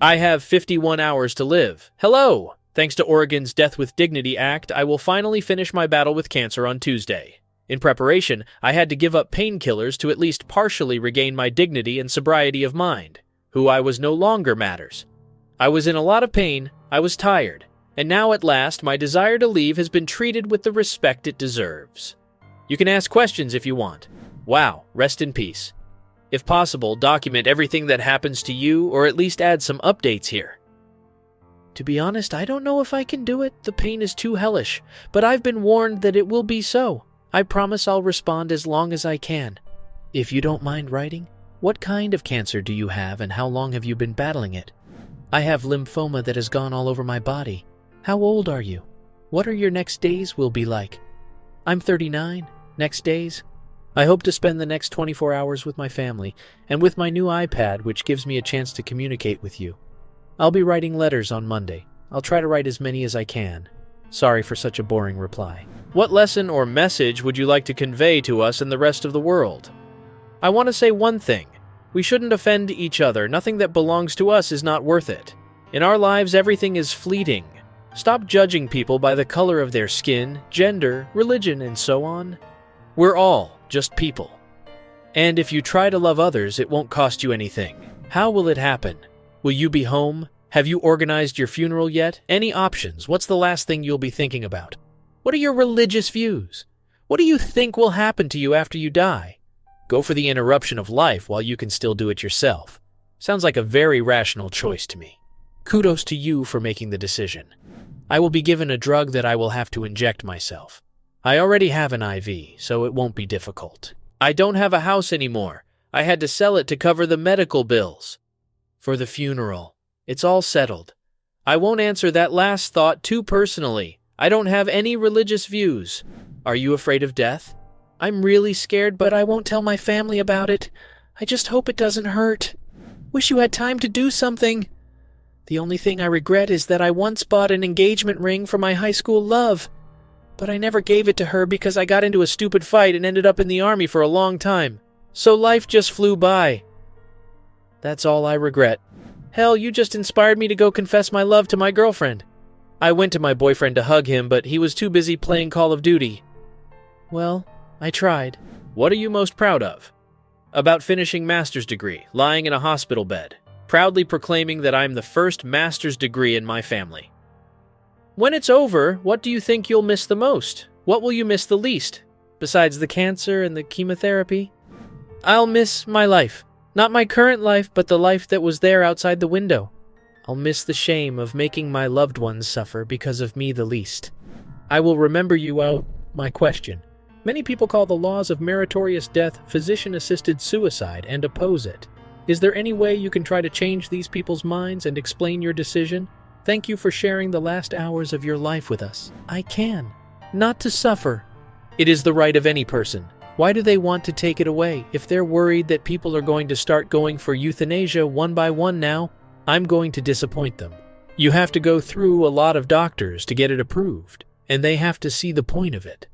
I have 51 hours to live. Hello! Thanks to Oregon's Death with Dignity Act, I will finally finish my battle with cancer on Tuesday. In preparation, I had to give up painkillers to at least partially regain my dignity and sobriety of mind. Who I was no longer matters. I was in a lot of pain, I was tired, and now at last my desire to leave has been treated with the respect it deserves. You can ask questions if you want. Wow, rest in peace. If possible, document everything that happens to you or at least add some updates here. To be honest, I don't know if I can do it. The pain is too hellish, but I've been warned that it will be so. I promise I'll respond as long as I can. If you don't mind writing, what kind of cancer do you have and how long have you been battling it? I have lymphoma that has gone all over my body. How old are you? What are your next days will be like? I'm 39. Next days? I hope to spend the next 24 hours with my family and with my new iPad, which gives me a chance to communicate with you. I'll be writing letters on Monday. I'll try to write as many as I can. Sorry for such a boring reply. What lesson or message would you like to convey to us and the rest of the world? I want to say one thing. We shouldn't offend each other. Nothing that belongs to us is not worth it. In our lives, everything is fleeting. Stop judging people by the color of their skin, gender, religion, and so on. We're all just people. And if you try to love others, it won't cost you anything. How will it happen? Will you be home? Have you organized your funeral yet? Any options? What's the last thing you'll be thinking about? What are your religious views? What do you think will happen to you after you die? Go for the interruption of life while you can still do it yourself. Sounds like a very rational choice to me. Kudos to you for making the decision. I will be given a drug that I will have to inject myself. I already have an IV, so it won't be difficult. I don't have a house anymore. I had to sell it to cover the medical bills. For the funeral, it's all settled. I won't answer that last thought too personally. I don't have any religious views. Are you afraid of death? I'm really scared, but I won't tell my family about it. I just hope it doesn't hurt. Wish you had time to do something. The only thing I regret is that I once bought an engagement ring for my high school love, but I never gave it to her because I got into a stupid fight and ended up in the army for a long time. So life just flew by. That's all I regret. Hell, you just inspired me to go confess my love to my girlfriend. I went to my boyfriend to hug him, but he was too busy playing Call of Duty. Well, I tried. What are you most proud of? About finishing master's degree, lying in a hospital bed, proudly proclaiming that I'm the first master's degree in my family. When it's over, what do you think you'll miss the most? What will you miss the least? Besides the cancer and the chemotherapy? I'll miss my life. Not my current life, but the life that was there outside the window. I'll miss the shame of making my loved ones suffer because of me the least. I will remember you out. My question. Many people call the laws of meritorious death physician-assisted suicide and oppose it. Is there any way you can try to change these people's minds and explain your decision? Thank you for sharing the last hours of your life with us. I can. Not to suffer. It is the right of any person. Why do they want to take it away? If they're worried that people are going to start going for euthanasia one by one now, I'm going to disappoint them. You have to go through a lot of doctors to get it approved, and they have to see the point of it.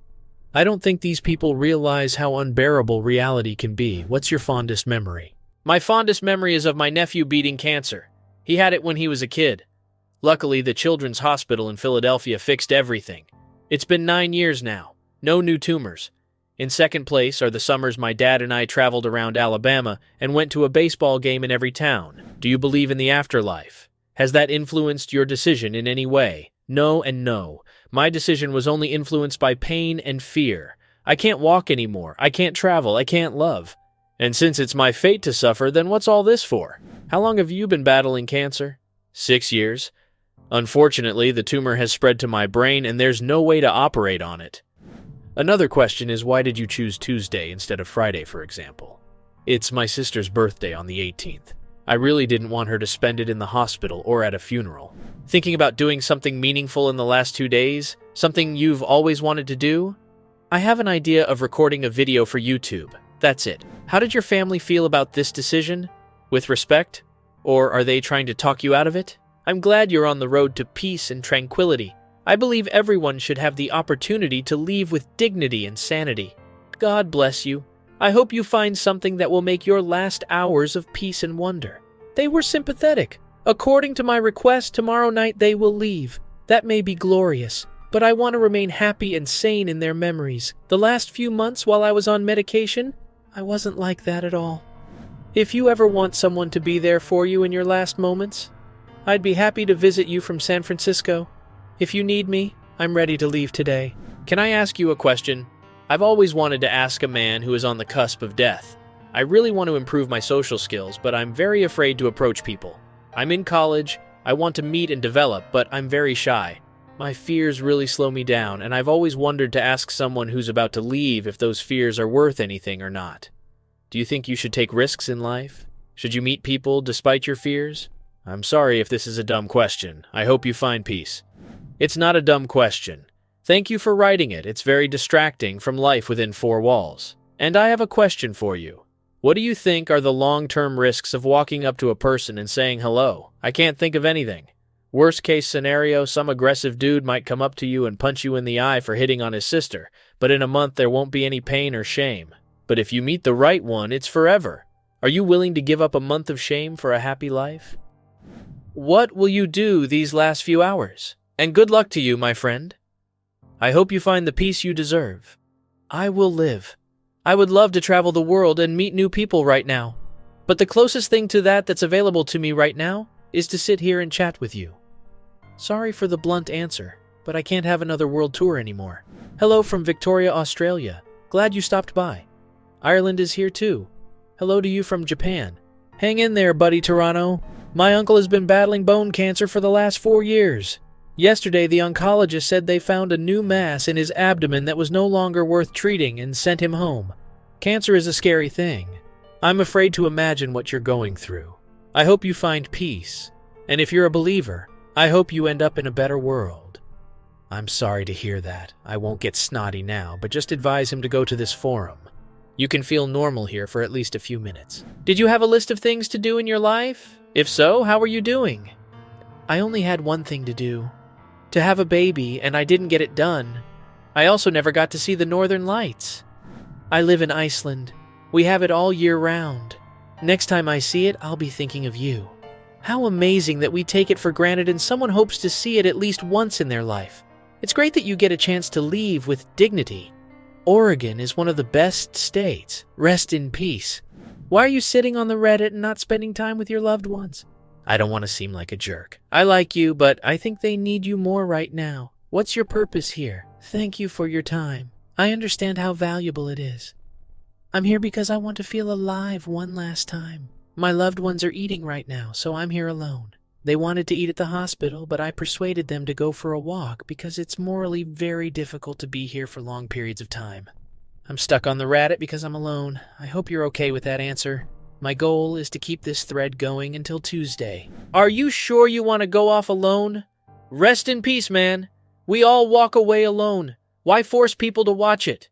I don't think these people realize how unbearable reality can be. What's your fondest memory? My fondest memory is of my nephew beating cancer. He had it when he was a kid. Luckily, the Children's Hospital in Philadelphia fixed everything. It's been 9 years now. No new tumors. In second place are the summers my dad and I traveled around Alabama and went to a baseball game in every town. Do you believe in the afterlife? Has that influenced your decision in any way? No and no. My decision was only influenced by pain and fear. I can't walk anymore. I can't travel. I can't love. And since it's my fate to suffer, then what's all this for? How long have you been battling cancer? 6 years. Unfortunately, the tumor has spread to my brain and there's no way to operate on it. Another question is, why did you choose Tuesday instead of Friday, for example? It's my sister's birthday on the 18th. I really didn't want her to spend it in the hospital or at a funeral. Thinking about doing something meaningful in the last 2 days? Something you've always wanted to do? I have an idea of recording a video for YouTube. That's it. How did your family feel about this decision? With respect? Or are they trying to talk you out of it? I'm glad you're on the road to peace and tranquility. I believe everyone should have the opportunity to leave with dignity and sanity. God bless you. I hope you find something that will make your last hours of peace and wonder. They were sympathetic. According to my request, tomorrow night they will leave. That may be glorious, but I want to remain happy and sane in their memories. The last few months while I was on medication, I wasn't like that at all. If you ever want someone to be there for you in your last moments, I'd be happy to visit you from San Francisco. If you need me, I'm ready to leave today. Can I ask you a question? I've always wanted to ask a man who is on the cusp of death. I really want to improve my social skills, but I'm very afraid to approach people. I'm in college, I want to meet and develop, but I'm very shy. My fears really slow me down, and I've always wondered to ask someone who's about to leave if those fears are worth anything or not. Do you think you should take risks in life? Should you meet people despite your fears? I'm sorry if this is a dumb question. I hope you find peace. It's not a dumb question. Thank you for writing it. It's very distracting from life within four walls. And I have a question for you. What do you think are the long-term risks of walking up to a person and saying hello? I can't think of anything. Worst case scenario, some aggressive dude might come up to you and punch you in the eye for hitting on his sister, but in a month there won't be any pain or shame. But if you meet the right one, it's forever. Are you willing to give up a month of shame for a happy life? What will you do these last few hours? And good luck to you, my friend. I hope you find the peace you deserve. I will live. I would love to travel the world and meet new people right now. But the closest thing to that that's available to me right now is to sit here and chat with you. Sorry for the blunt answer, but I can't have another world tour anymore. Hello from Victoria, Australia. Glad you stopped by. Ireland is here too. Hello to you from Japan. Hang in there, buddy Toronto. My uncle has been battling bone cancer for the last 4 years. Yesterday, the oncologist said they found a new mass in his abdomen that was no longer worth treating and sent him home. Cancer is a scary thing. I'm afraid to imagine what you're going through. I hope you find peace. And if you're a believer, I hope you end up in a better world. I'm sorry to hear that. I won't get snotty now, but just advise him to go to this forum. You can feel normal here for at least a few minutes. Did you have a list of things to do in your life? If so, how are you doing? I only had one thing to do. To have a baby, and I didn't get it done. I also never got to see the Northern Lights. I live in Iceland. We have it all year round. Next time I see it, I'll be thinking of you. How amazing that we take it for granted and someone hopes to see it at least once in their life. It's great that you get a chance to leave with dignity. Oregon is one of the best states. Rest in peace. Why are you sitting on the Reddit and not spending time with your loved ones? I don't want to seem like a jerk. I like you, but I think they need you more right now. What's your purpose here? Thank you for your time. I understand how valuable it is. I'm here because I want to feel alive one last time. My loved ones are eating right now, so I'm here alone. They wanted to eat at the hospital, but I persuaded them to go for a walk because it's morally very difficult to be here for long periods of time. I'm stuck on the Reddit because I'm alone. I hope you're okay with that answer. My goal is to keep this thread going until Tuesday. Are you sure you want to go off alone? Rest in peace, man. We all walk away alone. Why force people to watch it?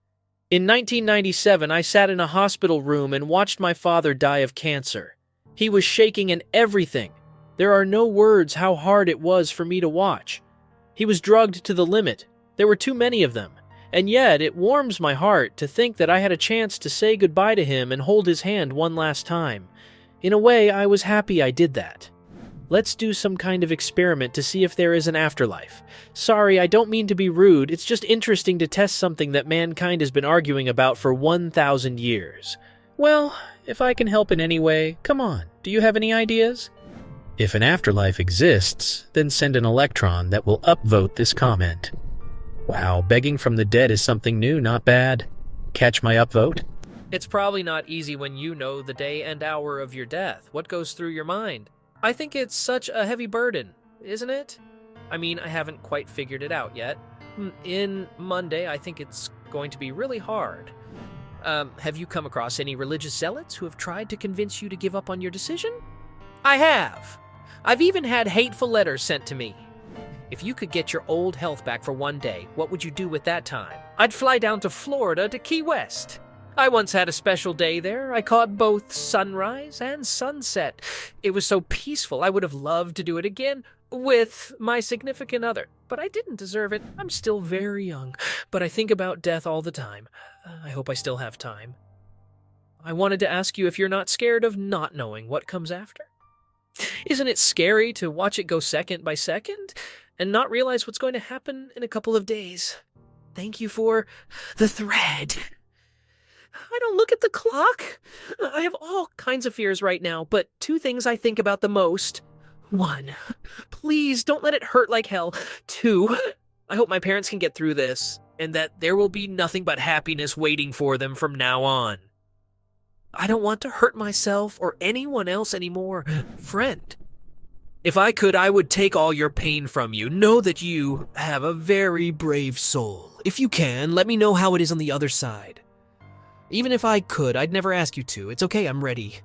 In 1997, I sat in a hospital room and watched my father die of cancer. He was shaking and everything. There are no words how hard it was for me to watch. He was drugged to the limit. There were too many of them. And yet, it warms my heart to think that I had a chance to say goodbye to him and hold his hand one last time. In a way, I was happy I did that. Let's do some kind of experiment to see if there is an afterlife. Sorry, I don't mean to be rude. It's just interesting to test something that mankind has been arguing about for 1,000 years. Well, if I can help in any way, come on. Do you have any ideas? If an afterlife exists, then send an electron that will upvote this comment. Wow, begging from the dead is something new, not bad. Catch my upvote? It's probably not easy when you know the day and hour of your death. What goes through your mind? I think it's such a heavy burden, isn't it? I mean, I haven't quite figured it out yet. In Monday, I think it's going to be really hard. Have you come across any religious zealots who have tried to convince you to give up on your decision? I have. I've even had hateful letters sent to me. If you could get your old health back for one day, what would you do with that time? I'd fly down to Florida to Key West. I once had a special day there. I caught both sunrise and sunset. It was so peaceful. I would have loved to do it again with my significant other. But I didn't deserve it. I'm still very young. But I think about death all the time. I hope I still have time. I wanted to ask you if you're not scared of not knowing what comes after. Isn't it scary to watch it go second by second and not realize what's going to happen in a couple of days? Thank you for the thread. I don't look at the clock. I have all kinds of fears right now, but two things I think about the most. One, please don't let it hurt like hell. Two, I hope my parents can get through this, and that there will be nothing but happiness waiting for them from now on. I don't want to hurt myself or anyone else anymore. Friend, if I could, I would take all your pain from you. Know that you have a very brave soul. If you can, let me know how it is on the other side. Even if I could, I'd never ask you to. It's okay, I'm ready.